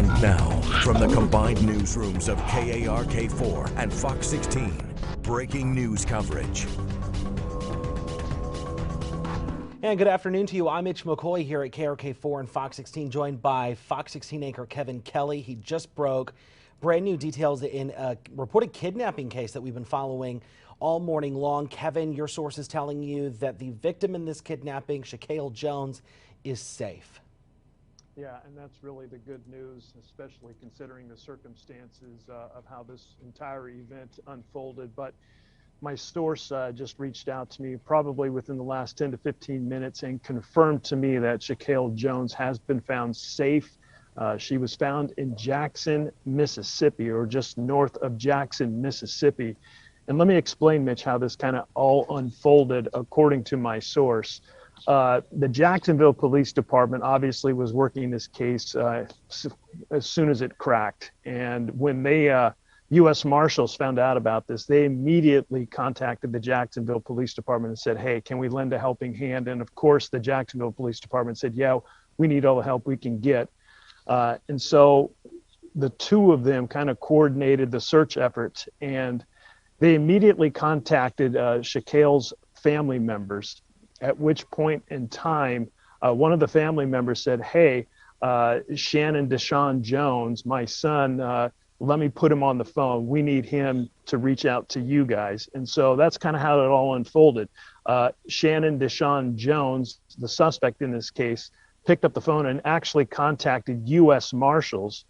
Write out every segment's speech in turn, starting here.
And now, from the combined newsrooms of KARK4 and Fox 16, breaking news coverage. And good afternoon to you. I'm Mitch McCoy here at KARK4 and Fox 16, joined by Fox 16 anchor Kevin Kelly. He just broke brand new details in a reported kidnapping case that we've been following all morning long. Kevin, your source is telling you that the victim in this kidnapping, Shaquille Jones, is safe. Yeah, and that's really the good news, especially considering the circumstances of how this entire event unfolded. But my source just reached out to me probably within the last 10 to 15 minutes and confirmed to me that Shaquille Jones has been found safe. She was found in Jackson, Mississippi, or just north of Jackson, Mississippi. And let me explain, Mitch, how this kind of all unfolded according to my source. The Jacksonville Police Department obviously was working this case as soon as it cracked. And when they, U.S. Marshals found out about this, they immediately contacted the Jacksonville Police Department and said, hey, can we lend a helping hand? And of course, the Jacksonville Police Department said, yeah, we need all the help we can get. And so the two of them kind of coordinated the search efforts, and they immediately contacted Shaquille's family members, at which point in time, one of the family members said, hey, Shannon Deshaun Jones, my son, let me put him on the phone. We need him to reach out to you guys. And so that's kind of how it all unfolded. Shannon Deshaun Jones, the suspect in this case, picked up the phone and actually contacted U.S. Marshals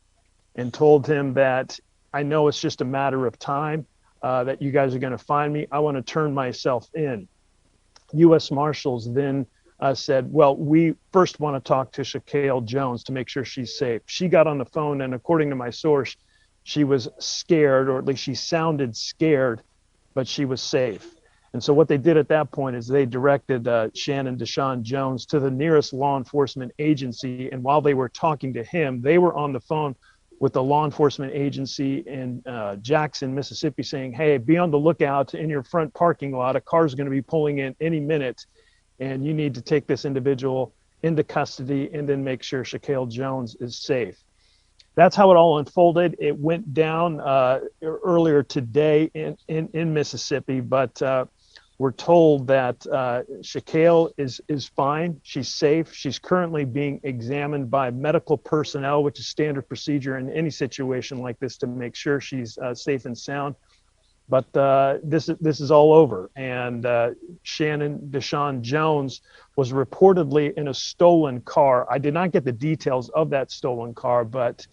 and told him that I know it's just a matter of time that you guys are going to find me. I want to turn myself in. U.S. Marshals then said, well, we first want to talk to Shaquille Jones to make sure she's safe. She got on the phone, and according to my source, she was scared, or at least she sounded scared, but she was safe. And so what they did at that point is they directed Shannon Deshaun Jones to the nearest law enforcement agency. And while they were talking to him, they were on the phone with the law enforcement agency in Jackson, Mississippi, saying, hey, be on the lookout in your front parking lot. A car's going to be pulling in any minute, and you need to take this individual into custody and then make sure Shaquille Jones is safe. That's how it all unfolded. It went down earlier today in Mississippi, but we're told that Shaquille is fine. She's safe. She's currently being examined by medical personnel, which is standard procedure in any situation like this to make sure she's safe and sound. But this is all over. And Shannon Deshaun Jones was reportedly in a stolen car. I did not get the details of that stolen car, but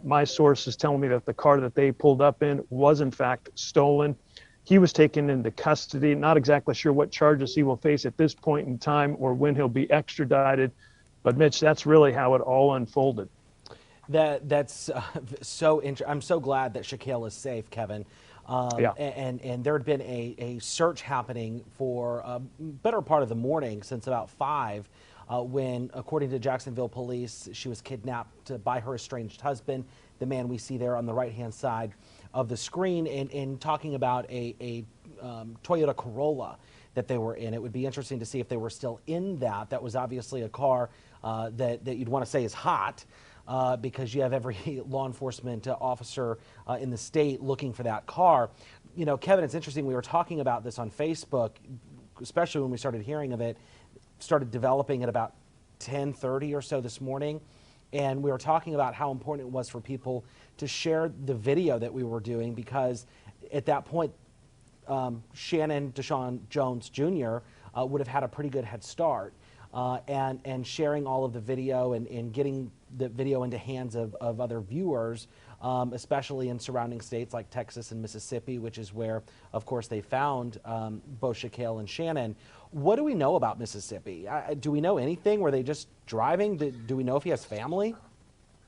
my source is telling me that the car that they pulled up in was in fact stolen. He was taken into custody. Not exactly sure what charges he will face at this point in time or when he'll be extradited. But Mitch, that's really how it all unfolded. That's so interesting. I'm so glad that Shaquille is safe, Kevin. Yeah. And there had been a search happening for a better part of the morning, since about 5, when, according to Jacksonville police, she was kidnapped by her estranged husband, the man we see there on the right-hand side of the screen, and talking about a Toyota Corolla that they were in. It would be interesting to see if they were still in that. That was obviously a car that you'd want to say is hot, because you have every law enforcement officer in the state looking for that car. You know, Kevin, it's interesting. We were talking about this on Facebook, especially when we started hearing of it, started developing at about 10:30 or so this morning. And we were talking about how important it was for people to share the video that we were doing, because at that point, Shannon Deshaun Jones Jr. Would have had a pretty good head start. And sharing all of the video and getting the video into hands of other viewers, especially in surrounding states like Texas and Mississippi, which is where, of course, they found both Shaquille and Shannon. What do we know about Mississippi? Do we know anything? Were they just driving? Do we know if he has family?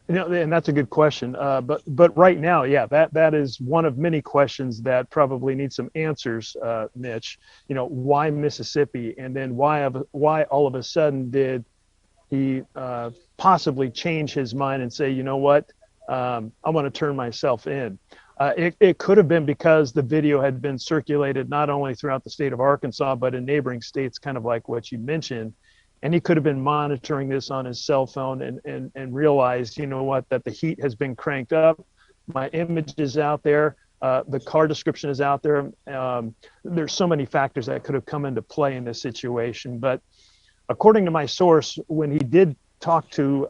You know, and that's a good question. But right now, yeah, that is one of many questions that probably need some answers, Mitch. You know, why Mississippi, and then why all of a sudden did he possibly change his mind and say, you know what, I want to turn myself in. It could have been because the video had been circulated not only throughout the state of Arkansas, but in neighboring states, kind of like what you mentioned. And he could have been monitoring this on his cell phone and realized, you know what, that the heat has been cranked up. My image is out there. The car description is out there. There's so many factors that could have come into play in this situation. But according to my source, when he did talk to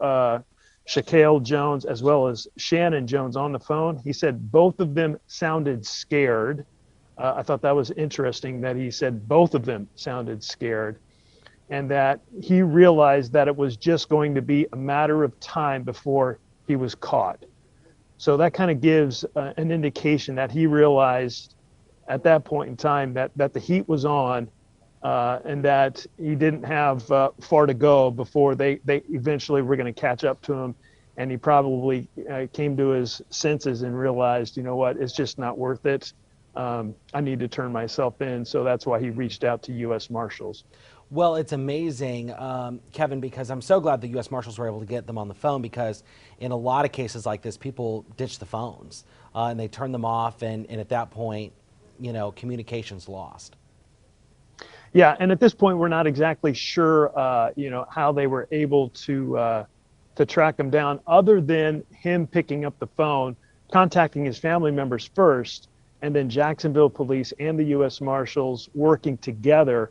Shaquille Jones as well as Shannon Jones on the phone, he said both of them sounded scared. I thought that was interesting that he said both of them sounded scared, and that he realized that it was just going to be a matter of time before he was caught. So that kind of gives an indication that he realized at that point in time that the heat was on, and that he didn't have far to go before they eventually were going to catch up to him. And he probably came to his senses and realized, you know what, it's just not worth it. I need to turn myself in. So that's why he reached out to U.S. Marshals. Well, it's amazing, Kevin, because I'm so glad the U.S. Marshals were able to get them on the phone, because in a lot of cases like this, people ditch the phones and they turn them off, and at that point, you know, communication's lost. Yeah, and at this point, we're not exactly sure, you know, how they were able to track him down, other than him picking up the phone, contacting his family members first, and then Jacksonville police and the U.S. Marshals working together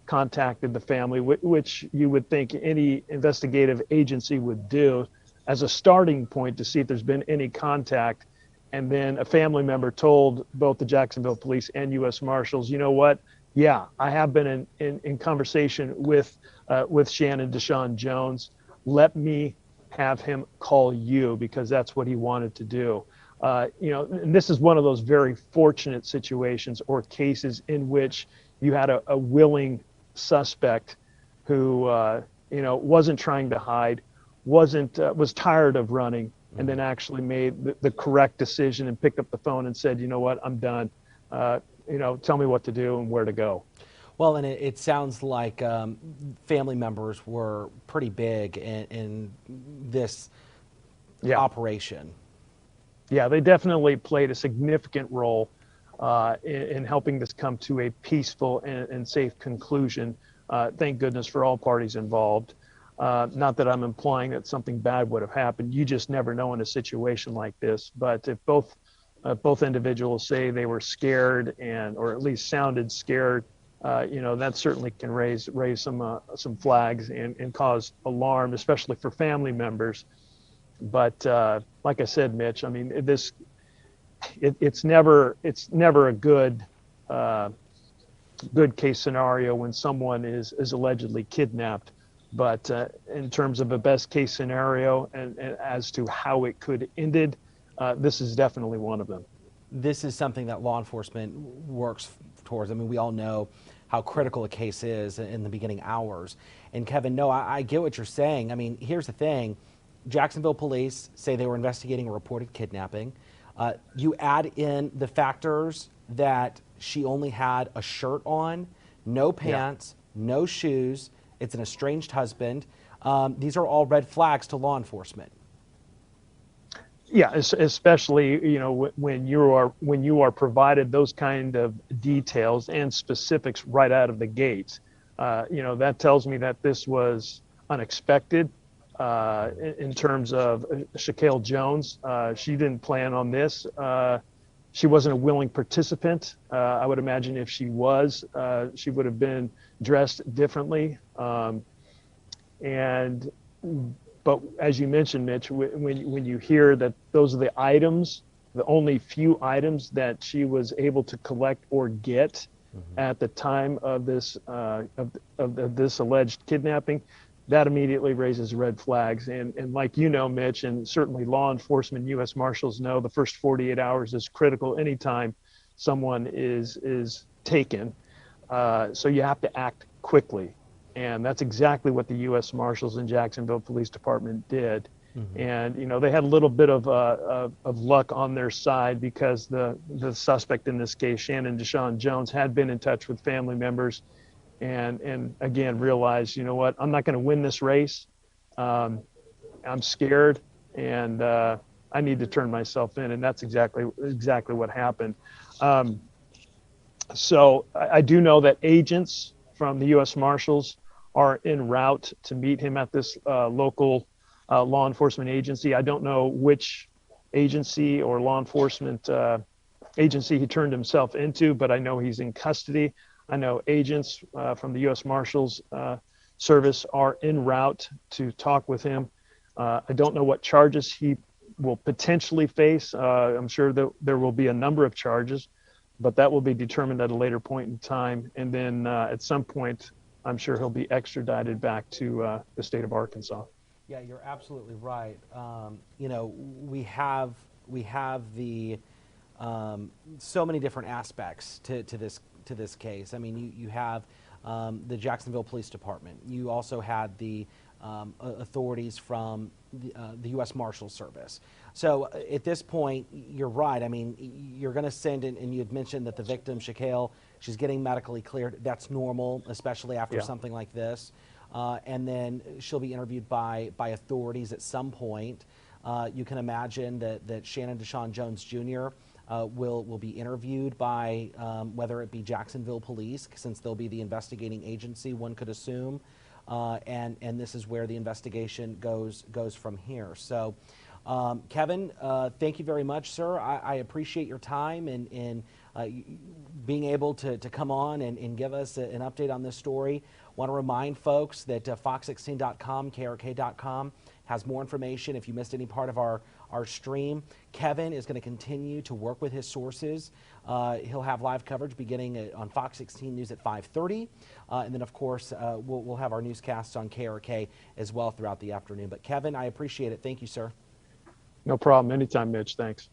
contacted the family, which you would think any investigative agency would do as a starting point to see if there's been any contact. And then a family member told both the Jacksonville police and U.S. Marshals, you know what? Yeah, I have been in conversation with Shannon Deshaun Jones. Let me have him call you, because that's what he wanted to do. You know, and this is one of those very fortunate situations or cases in which you had a willing suspect who, you know, wasn't trying to hide, was tired of running, and then actually made the correct decision and picked up the phone and said, you know what, I'm done. You know, tell me what to do and where to go. Well, and it sounds like family members were pretty big in this operation. Yeah, they definitely played a significant role in helping this come to a peaceful and safe conclusion. Thank goodness for all parties involved. Not that I'm implying that something bad would have happened. You just never know in a situation like this. But if both individuals say they were scared, or at least sounded scared, you know, that certainly can raise some flags and cause alarm, especially for family members. But like I said, Mitch, I mean, it's never a good case scenario when someone is allegedly kidnapped. But in terms of a best case scenario and as to how it could ended, this is definitely one of them. This is something that law enforcement works towards. I mean, we all know how critical a case is in the beginning hours. And Kevin, no, I get what you're saying. I mean, here's the thing. Jacksonville police say they were investigating a reported kidnapping. You add in the factors that she only had a shirt on, no pants, no shoes. It's an estranged husband. These are all red flags to law enforcement. Yeah, especially, you know, when you are provided those kind of details and specifics right out of the gates. You know, that tells me that this was unexpected. In terms of Shaquille Jones, she didn't plan on this. She wasn't a willing participant. I would imagine if she was, she would have been dressed differently. But as you mentioned, Mitch, when you hear that those are the items, the only few items that she was able to collect or get at the time of this of this alleged kidnapping, that immediately raises red flags. And like you know, Mitch, and certainly law enforcement, U.S. Marshals know, the first 48 hours is critical anytime someone is taken. So you have to act quickly. And that's exactly what the U.S. Marshals and Jacksonville Police Department did. And, you know, they had a little bit of luck on their side, because the suspect in this case, Shannon Deshaun Jones, had been in touch with family members and again realized, you know what, I'm not going to win this race. I'm scared, and I need to turn myself in. And that's exactly what happened. So I do know that agents from the U.S. Marshals are en route to meet him at this local law enforcement agency. I don't know which agency or law enforcement agency he turned himself into, but I know he's in custody. I know agents from the U.S. Marshals Service are en route to talk with him. I don't know what charges he will potentially face. I'm sure that there will be a number of charges, but that will be determined at a later point in time. And then at some point, I'm sure he'll be extradited back to the state of Arkansas. Yeah, you're absolutely right. You know, we have the so many different aspects to this case. I mean, you have the Jacksonville Police Department. You also had the authorities from the U.S. Marshals Service. So at this point, you're right. I mean, you're going to send, and you had mentioned that the victim, Shaquille, she's getting medically cleared. That's normal, especially after something like this. And then she'll be interviewed by authorities at some point. You can imagine that Shannon Deshaun Jones Jr. Will be interviewed by whether it be Jacksonville Police, since they'll be the investigating agency, one could assume, and this is where the investigation goes from here. So, Kevin, thank you very much, sir. I appreciate your time and being able to come on and give us an update on this story. Want to remind folks that fox16.com, krk.com has more information if you missed any part of our stream. Kevin is going to continue to work with his sources. He'll have live coverage beginning on Fox 16 News at 5:30. And then, of course, we'll have our newscasts on KRK as well throughout the afternoon. But, Kevin, I appreciate it. Thank you, sir. No problem. Anytime, Mitch. Thanks.